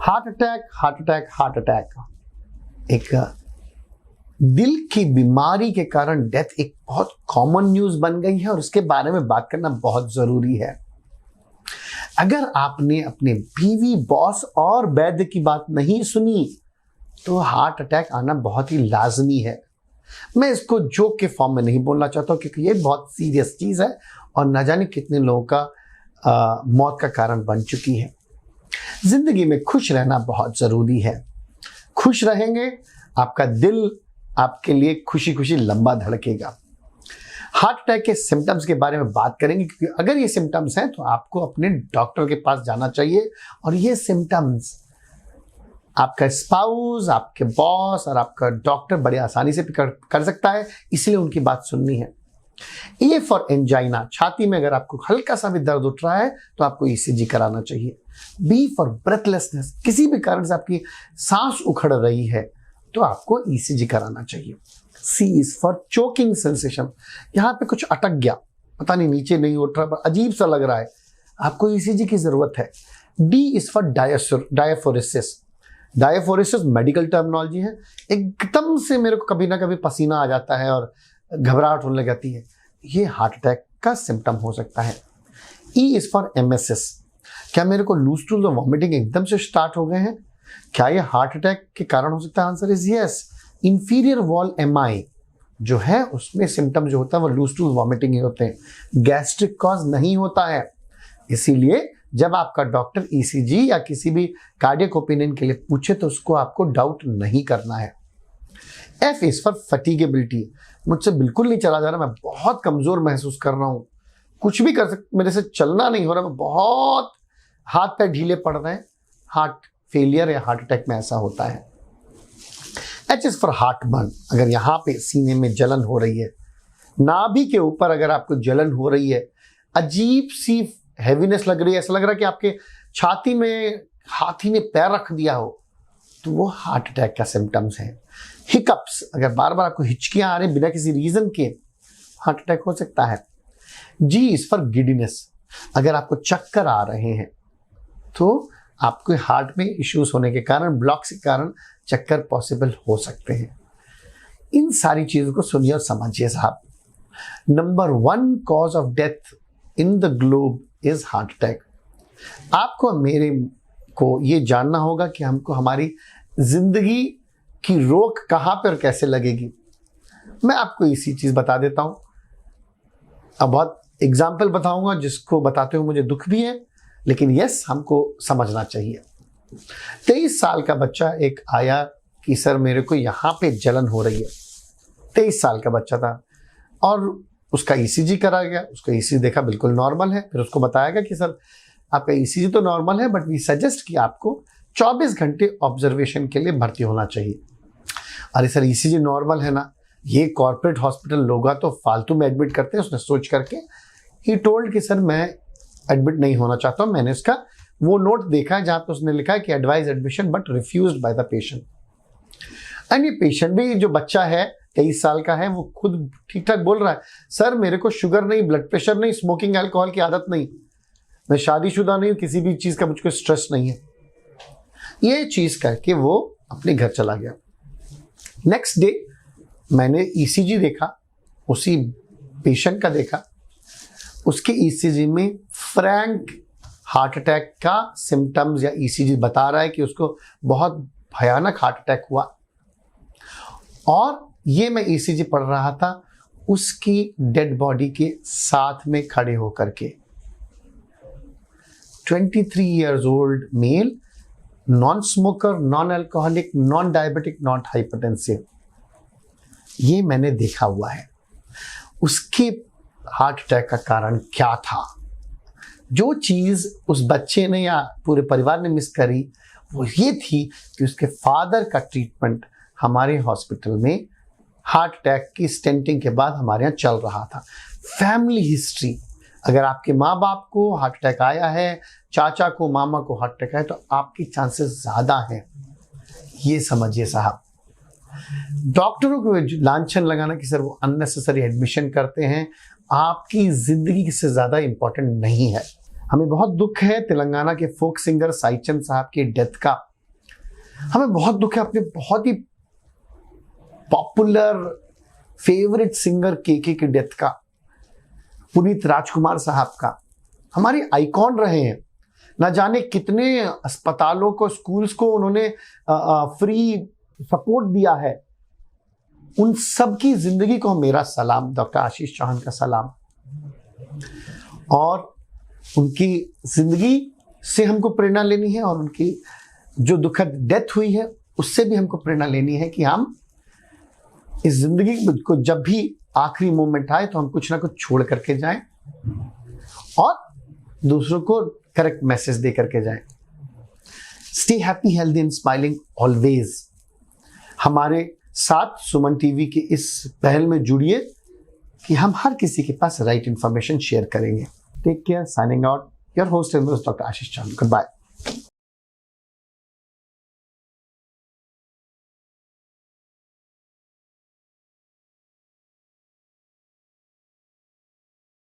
Heart attack, heart attack, heart attack एक दिल की बीमारी के कारण डेथ एक बहुत कॉमन न्यूज बन गई है और उसके बारे में बात करना बहुत जरूरी है। अगर आपने अपने बीवी, बॉस और वैद्य की बात नहीं सुनी तो हार्ट अटैक आना बहुत ही लाजमी है। मैं इसको जोक के फॉर्म में नहीं बोलना चाहता क्योंकि ये बहुत सीरियस चीज है और न जाने कितने लोगों का मौत का कारण बन चुकी है। जिंदगी में खुश रहना बहुत जरूरी है। खुश रहेंगे, आपका दिल आपके लिए खुशी खुशी लंबा धड़केगा। हार्ट अटैक के सिम्टम्स के बारे में बात करेंगे क्योंकि अगर ये सिम्टम्स हैं तो आपको अपने डॉक्टर के पास जाना चाहिए और ये सिम्टम्स आपका स्पाउस, आपके बॉस और आपका डॉक्टर बड़े आसानी से कर सकता है, इसलिए उनकी बात सुननी है। ए फॉर एंजाइना, छाती में अगर आपको हल्का सा भी दर्द उठ रहा है तो आपको ईसीजी कराना चाहिए। बी फॉर ब्रेथलेसनेस, किसी भी कारण से आपकी सांस उखड़ रही है तो आपको ईसीजी कराना चाहिए। सी इज फॉर चोकिंग सेंसेशन, यहां पे कुछ अटक गया, पता नहीं नीचे नहीं उठ रहा पर अजीब सा लग रहा है, आपको ईसीजी की जरूरत है। D is for diaphoresis, diaphoresis medical terminology है, एकदम से मेरे को कभी ना कभी पसीना आ जाता है और घबराहट होने लग जाती है, ये हार्ट अटैक का सिम्टम हो सकता है। ई इज फॉर एमएसएस, क्या मेरे को लूज टूल और वॉमिटिंग एकदम से स्टार्ट हो गए हैं, क्या ये हार्ट अटैक के कारण हो सकता है? Answer is yes. Inferior wall MI जो है उसमें सिम्टम जो होता है वो लूज टूल वॉमिटिंग ही होते हैं, गैस्ट्रिक कॉज नहीं होता है। इसीलिए जब आपका डॉक्टर ईसीजी या किसी भी कार्डियक ओपिनियन के लिए पूछे तो उसको आपको डाउट नहीं करना है। एफ इज फॉर फटीगेबिलिटी, मुझसे बिल्कुल नहीं चला जा रहा, मैं बहुत कमजोर महसूस कर रहा हूँ, कुछ भी कर सकता, मेरे से चलना नहीं हो रहा, मैं बहुत हाथ पैर ढीले पड़ रहे हैं, हार्ट फेलियर या हार्ट अटैक में ऐसा होता है। H is for heart burn, अगर यहाँ पे सीने में जलन हो रही है, नाभि के ऊपर अगर आपको जलन हो रही है, अजीब सी हैवीनेस लग रही है, ऐसा लग रहा है कि आपके छाती में हाथी ने पैर रख दिया हो, तो वो हार्ट अटैक का सिम्टम्स है। हिकअप्स, अगर बार बार आपको हिचकियां आ रही बिना किसी रीजन के, हार्ट अटैक हो सकता है। जी इज फॉर गिडीनेस, अगर आपको चक्कर आ रहे हैं तो आपके हार्ट में इश्यूज होने के कारण, ब्लॉक्स के कारण चक्कर पॉसिबल हो सकते हैं। इन सारी चीजों को सुनिए और समझिए साहब। Number 1 cause of death in the globe is heart attack. आपको मेरे को ये जानना होगा कि हमको हमारी जिंदगी की रोक कहां पर और कैसे लगेगी। मैं आपको इसी चीज बता देता हूं। अब बहुत एग्जाम्पल बताऊंगा जिसको बताते हुए मुझे दुख भी है, लेकिन यस हमको समझना चाहिए। 23 साल का बच्चा एक आया कि सर मेरे को यहाँ पे जलन हो रही है, 23 साल का बच्चा था और उसका ईसीजी करा गया, उसका ईसीजी देखा बिल्कुल नॉर्मल है, फिर उसको बताया गया कि सर आपका ईसीजी तो नॉर्मल है बट वी सजेस्ट कि आपको 24 घंटे ऑब्जर्वेशन के लिए भर्ती होना चाहिए। अरे सर ईसीजी नॉर्मल है ना, ये कॉर्पोरेट हॉस्पिटल लोग तो फालतू में एडमिट करते हैं। उसने सोच करके ही टोल्ड कि सर मैं एडमिट नहीं होना चाहता हूं। मैंने उसका वो नोट देखा है जहां पे उसने लिखा है कि advise admission but refused by the patient. And ये पेशेंट भी जो बच्चा है 23 साल का है, वो खुद ठीक ठाक बोल रहा है, सर मेरे को शुगर नहीं, ब्लड प्रेशर नहीं, स्मोकिंग अल्कोहल की आदत नहीं, मैं शादीशुदा नहीं हूं, किसी भी चीज का मुझको स्ट्रेस नहीं है। ये चीज करके वो अपने घर चला गया। नेक्स्ट डे मैंने ईसीजी देखा, उसी पेशेंट का देखा, उसके ईसीजी में फ्रैंक हार्ट अटैक का सिम्टम्स या ईसीजी बता रहा है कि उसको बहुत भयानक हार्ट अटैक हुआ। और ये मैं ईसीजी पढ़ रहा था उसकी डेड बॉडी के साथ में खड़े होकर के। 23 years old male, non smoker, non alcoholic, non diabetic, not hypertensive, ये मैंने देखा हुआ है। उसके हार्ट अटैक का कारण क्या था? जो चीज उस बच्चे ने या पूरे परिवार ने मिस करी वो ये थी कि उसके फादर का ट्रीटमेंट हमारे हॉस्पिटल में हार्ट अटैक की स्टेंटिंग के बाद हमारे यहाँ चल रहा था। फैमिली हिस्ट्री, अगर आपके माँ बाप को हार्ट अटैक आया है, चाचा को, मामा को हार्ट अटैक आया, तो आपकी चांसेस ज्यादा हैं, ये समझिए साहब। डॉक्टरों को लांछन लगाना कि सर वो अननेसेसरी एडमिशन करते हैं, आपकी जिंदगी से ज्यादा इंपॉर्टेंट नहीं है। हमें बहुत दुख है तेलंगाना के फोक सिंगर साईचंद साहब की डेथ का। हमें बहुत दुख है अपने बहुत ही पॉपुलर फेवरेट सिंगर केके की डेथ का, पुनीत राजकुमार साहब का। हमारी आइकॉन रहे हैं, ना जाने कितने अस्पतालों को, स्कूल्स को उन्होंने फ्री सपोर्ट दिया है। उन सब की जिंदगी को मेरा सलाम, डॉक्टर आशीष चौहान का सलाम। और उनकी जिंदगी से हमको प्रेरणा लेनी है, और उनकी जो दुखद डेथ हुई है उससे भी हमको प्रेरणा लेनी है कि हम इस जिंदगी को जब भी आखिरी मोमेंट आए तो हम कुछ ना कुछ छोड़ करके जाएं और दूसरों को करेक्ट मैसेज दे करके जाएं। Stay happy, healthy and smiling always. हमारे साथ सुमन टीवी के इस पहल में जुड़िए कि हम हर किसी के पास राइट इंफॉर्मेशन शेयर करेंगे। Take care, signing out, your host and doctor Ashish Chauhan. Good bye.